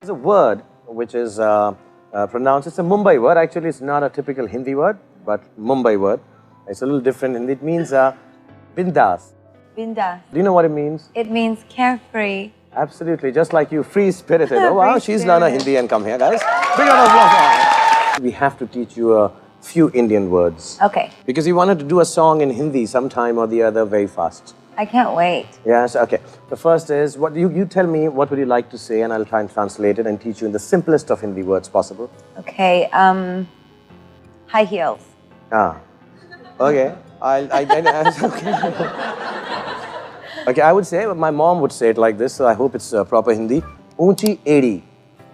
There's a word which is pronounced, it's a Mumbai word. Actually, it's not a typical Hindi word, but Mumbai word. It's a little different and it means bindas. Bindas. Do you know what it means? It means carefree. Absolutely, just like you, free-spirited. Oh wow, she's Free-spirited. learned Hindi and come here, guys. Big round of applause. We have to teach you a few Indian words. Okay. Because we wanted to do a song in Hindi sometime or the other very fast. I can't wait. Yes, okay. The first is, what you tell me what would you like to say and I'll try and translate it and teach you in the simplest of Hindi words possible. Okay, high heels. Ah, okay. Okay. Okay, I would say, my mom would say it like this, so I hope it's proper Hindi. Unchi edi.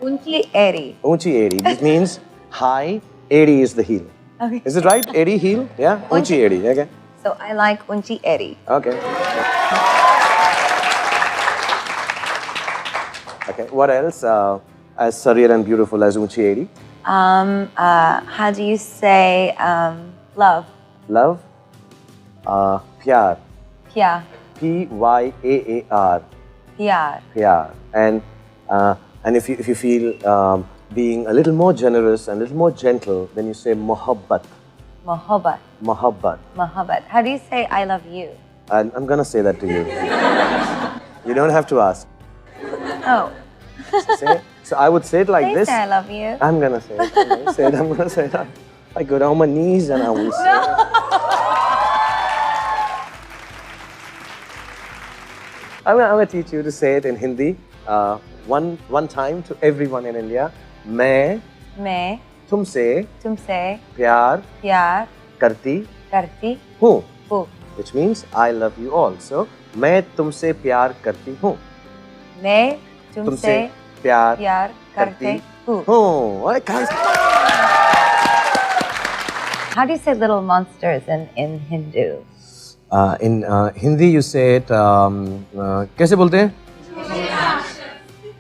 Unchi eri. Unchi edi. This means high, edi is the heel. Okay. Is it right? Edi, heel? Yeah? Unchi edi, okay. So I like unchi eri. Okay. Okay, what else? As surreal and beautiful as unchi edi? How do you say love? Love? Pyar. Pyar. P-Y-A-A-R. Pyar. Pyar. And if you feel being a little more generous and a little more gentle, then you say mohabbat. Mohabbat. Mohabbat. Mohabbat. How do you say I love you? I'm gonna say that to you. You don't have to ask. Oh. So I would say it like this. Say I love you. I'm gonna say it. I'm gonna say it. I go down on my knees and I will say it. I'm gonna teach you to say it in Hindi. One time to everyone in India. मैं तुमसे प्यार करती हूँ. Which means I love you all. So मैं तुमसे प्यार करती हूँ. मैं तुमसे प्यार करती हूँ. Oh, How do you say little monsters in Hindu? In Hindi you say it कैसे बोलते हैं?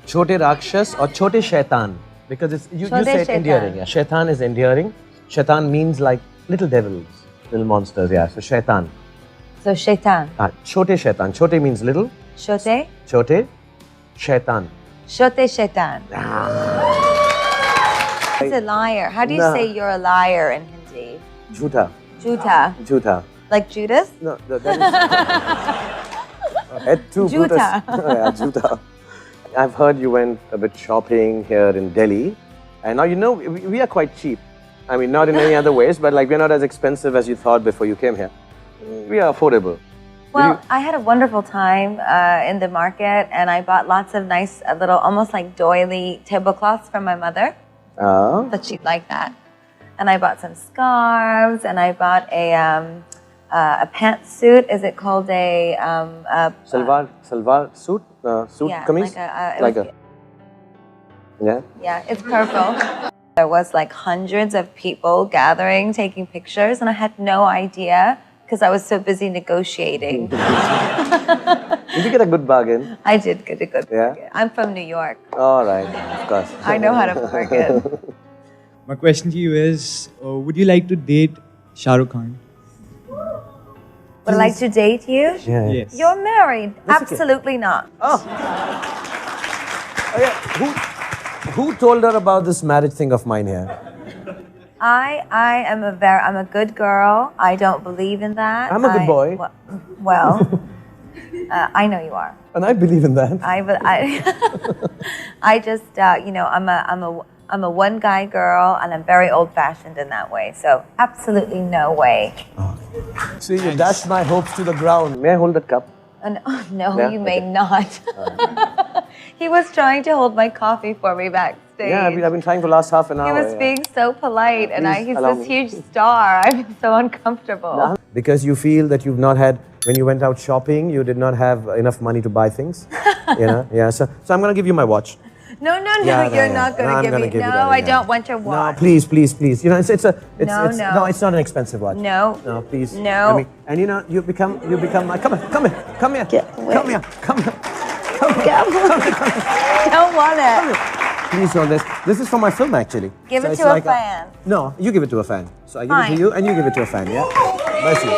छोटे राक्षस और छोटे शैतान. Because it's, you say it endearing. Yeah. Shaitan is endearing. Shaitan means like little devils, little monsters. Yeah. So shaitan. So shaitan. Chote shaitan. Chote means little. Shote. Chote. Shaitan. Shote shaitan. It's a liar. How do you say you're a liar in Hindi? Jhoota. Jhoota. Jhoota. Like Judas? No, that is. Jhoota. Yeah, Jhoota. I've heard you went a bit shopping here in Delhi, and now you know we are quite cheap. I mean, not in any other ways, but like we're not as expensive as you thought before you came here. We are affordable. Well, I had a wonderful time in the market, and I bought lots of nice little, almost like doily tablecloths from my mother. Oh. But she'd like that. And I bought some scarves, and I bought a pantsuit. Is it called a salwar suit? Suit yeah, kameez? Yeah, it's purple. There was like hundreds of people gathering, taking pictures, and I had no idea because I was so busy negotiating. Did you get a good bargain? I did get a good bargain. I'm from New York. All right, of course. I know how to bargain. My question to you is, would you like to date Shah Rukh Khan? Would I like to date you? Yeah. Yes. You're married. That's Absolutely not. Oh. Okay. Who told her about this marriage thing of mine here? I'm a good girl. I don't believe in that. I'm a good boy. Well, I know you are. And I believe in that. I just, I'm a one-guy girl, and I'm very old-fashioned in that way. So absolutely no way. Oh. See, you dashed my hopes to the ground. May I hold that cup? No, yeah? You may not. He was trying to hold my coffee for me backstage. Yeah, I've been trying for the last half an hour. He was being so polite, and he's this huge star. I'm so uncomfortable. No. Because you feel that you've not had, when you went out shopping, you did not have enough money to buy things. You know? Yeah. So I'm going to give you my watch. No, you're not going to give me. No, I don't want your watch. No, please. You know, it's not an expensive watch. No, please. No. And you know, you become my. Come here. Don't want it. Please hold this. This is for my film, actually. Give it to a fan. No, you give it to a fan. So I give it to you, and you give it to a fan. Yeah. Mercy.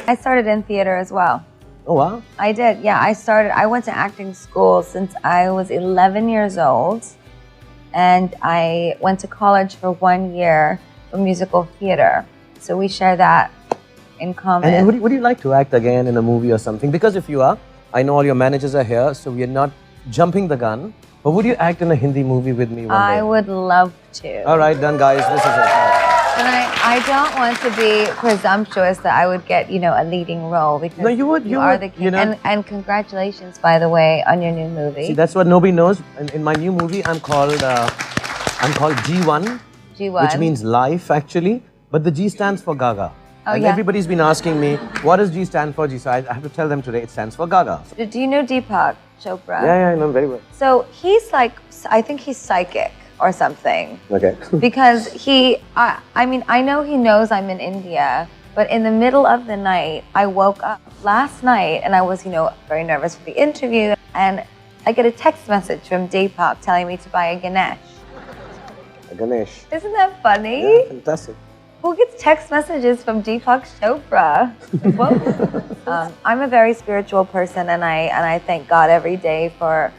I started in theater as well. Oh, wow. I did, yeah. I went to acting school since I was 11 years old. And I went to college for 1 year for musical theater. So we share that in common. And would you like to act again in a movie or something? Because if you are, I know all your managers are here, so we are not jumping the gun. But would you act in a Hindi movie with me one day? I would love to. All right, done, guys. This is it. But I don't want to be presumptuous that I would get, a leading role because No, you would. you are the king. And congratulations, by the way, on your new movie. See, that's what nobody knows. In my new movie, I'm called G1. G1. Which means life, actually. But the G stands for Gaga. Oh, and yeah. everybody's been asking me, what does G stand for? So I have to tell them today, it stands for Gaga. Do you know Deepak Chopra? Yeah, I know very well. So he's I think he's psychic or something. Okay. Because I know he knows I'm in India, but in the middle of the night, I woke up last night and I was, very nervous for the interview. And I get a text message from Deepak telling me to buy a Ganesh. A Ganesh. Isn't that funny? Yeah, fantastic. Who gets text messages from Deepak Chopra? Whoa. I'm a very spiritual person, and I thank God every day for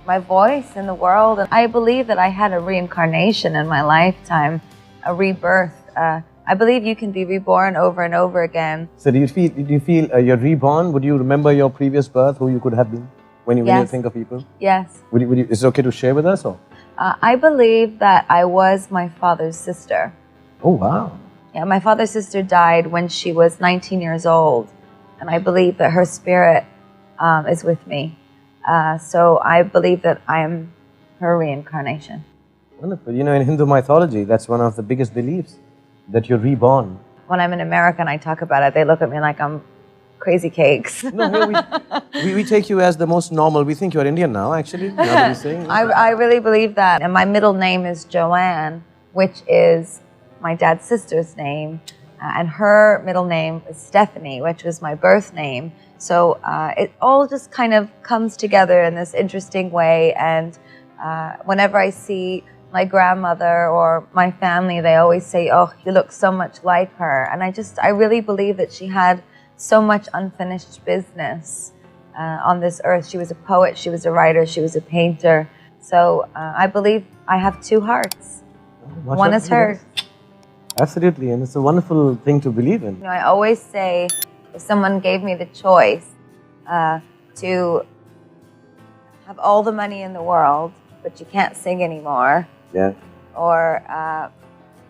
my voice in the world. And I believe that I had a reincarnation in my lifetime, a rebirth. I believe you can be reborn over and over again. So do you feel you're reborn? Would you remember your previous birth, who you could have been, when you think of people? Yes. Is it okay to share with us? Or? I believe that I was my father's sister. Oh, wow. Yeah, my father's sister died when she was 19 years old. And I believe that her spirit is with me. So I believe that I am her reincarnation. Wonderful. In Hindu mythology, that's one of the biggest beliefs, that you're reborn. When I'm in America and I talk about it, they look at me like I'm crazy cakes. No, here we take you as the most normal. We think you're Indian now, actually. Now that you're saying. I really believe that. And my middle name is Joanne, which is my dad's sister's name. And her middle name is Stephanie, which was my birth name. So it all just kind of comes together in this interesting way. And whenever I see my grandmother or my family, they always say, oh, you look so much like her. And I really believe that she had so much unfinished business on this earth. She was a poet, she was a writer, she was a painter. So I believe I have two hearts. One is hers. Absolutely, and it's a wonderful thing to believe in. I always say, if someone gave me the choice to have all the money in the world, but you can't sing anymore, or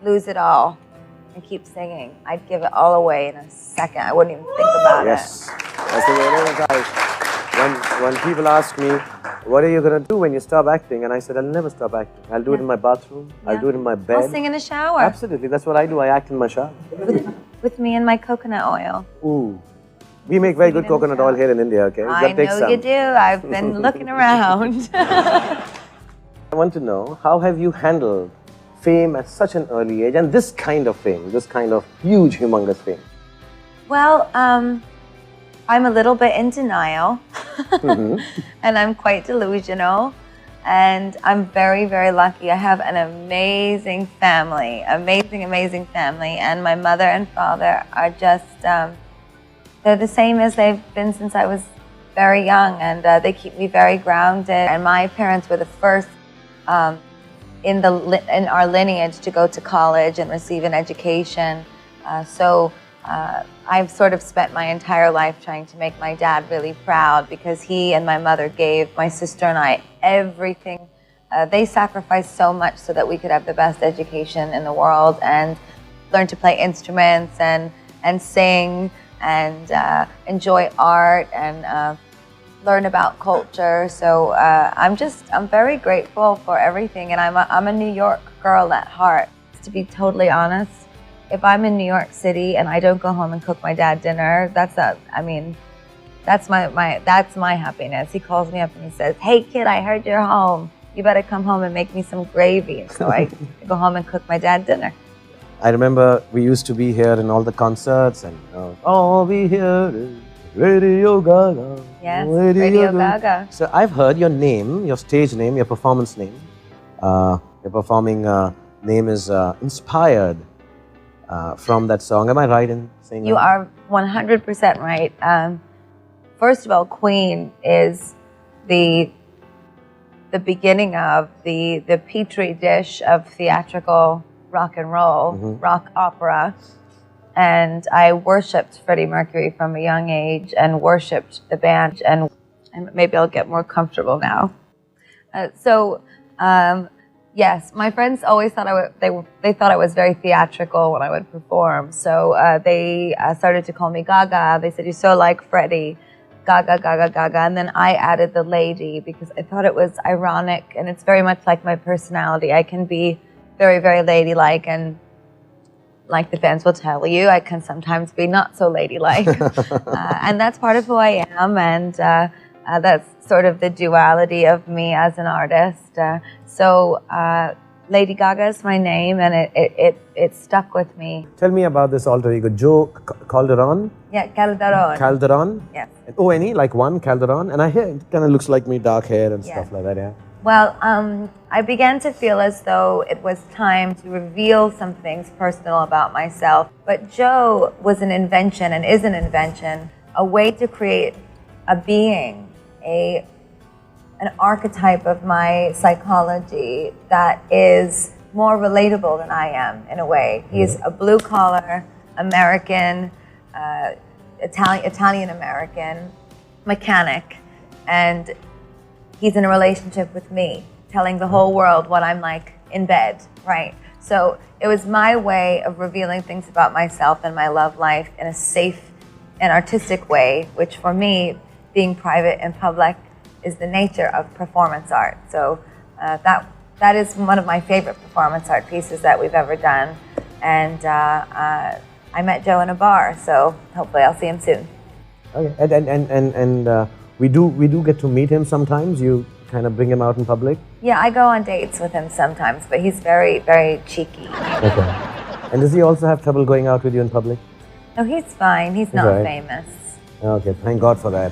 lose it all and keep singing, I'd give it all away in a second. I wouldn't even think about it. Yes. That's the way, guys. When people ask me, what are you going to do when you stop acting? And I said, I'll never stop acting. I'll do it in my bathroom. I'll do it in my bed. I'll sing in the shower. Absolutely. That's what I do. I act in my shower. With me and my coconut oil. Ooh. We make very good coconut oil here in India, okay? I know you do. I've been looking around. I want to know, how have you handled fame at such an early age, and this kind of fame, this kind of huge, humongous fame? Well, I'm a little bit in denial, and I'm quite delusional, and I'm very, very lucky. I have an amazing family, amazing family, and my mother and father are just, they're the same as they've been since I was very young, and they keep me very grounded. And my parents were the first in our lineage to go to college and receive an education. I've sort of spent my entire life trying to make my dad really proud, because he and my mother gave my sister and I everything. They sacrificed so much so that we could have the best education in the world and learn to play instruments and sing and enjoy art and learn about culture. So I'm very grateful for everything, and I'm a New York girl at heart. To be totally honest, if I'm in New York City and I don't go home and cook my dad dinner, that's my happiness. He calls me up and he says, "Hey kid, I heard you're home. You better come home and make me some gravy." So I go home and cook my dad dinner. I remember we used to be here in all the concerts, and all we hear is Radio Gaga. Yes, Radio Gaga. So I've heard your name, your stage name, your performance name. Your performing name is inspired from that song. Am I right in saying You that? are 100% right. First of all, Queen is the beginning of the petri dish of theatrical rock and roll, rock opera. And I worshipped Freddie Mercury from a young age and worshipped the band. And maybe I'll get more comfortable now. Yes, my friends always thought they thought I was very theatrical when I would perform. So they started to call me Gaga. They said, "You're so like Freddie." Gaga, Gaga, Gaga. And then I added the lady because I thought it was ironic, and it's very much like my personality. I can be very, very ladylike, and like the fans will tell you, I can sometimes be not so ladylike. And that's part of who I am, and that's sort of the duality of me as an artist. Lady Gaga is my name, and it stuck with me. Tell me about this alter ego, Joe Calderon? Yeah, Calderon. Calderon? Yes. O-N-E, like one, Calderon. And I hear it kind of looks like me, dark hair and stuff like that, yeah. Well, I began to feel as though it was time to reveal some things personal about myself. But Joe was an invention and is an invention, a way to create a being, an archetype of my psychology that is more relatable than I am, in a way. He's a blue-collar American, Italian-American mechanic, and he's in a relationship with me, telling the whole world what I'm like in bed, right? So it was my way of revealing things about myself and my love life in a safe and artistic way, which for me, being private and public, is the nature of performance art. So that is one of my favorite performance art pieces that we've ever done. And I met Joe in a bar, so hopefully I'll see him soon. Okay, and we do get to meet him sometimes. You kind of bring him out in public? Yeah, I go on dates with him sometimes, but he's very, very cheeky. Okay. And does he also have trouble going out with you in public? No, he's fine. He's not famous. Okay, thank God for that.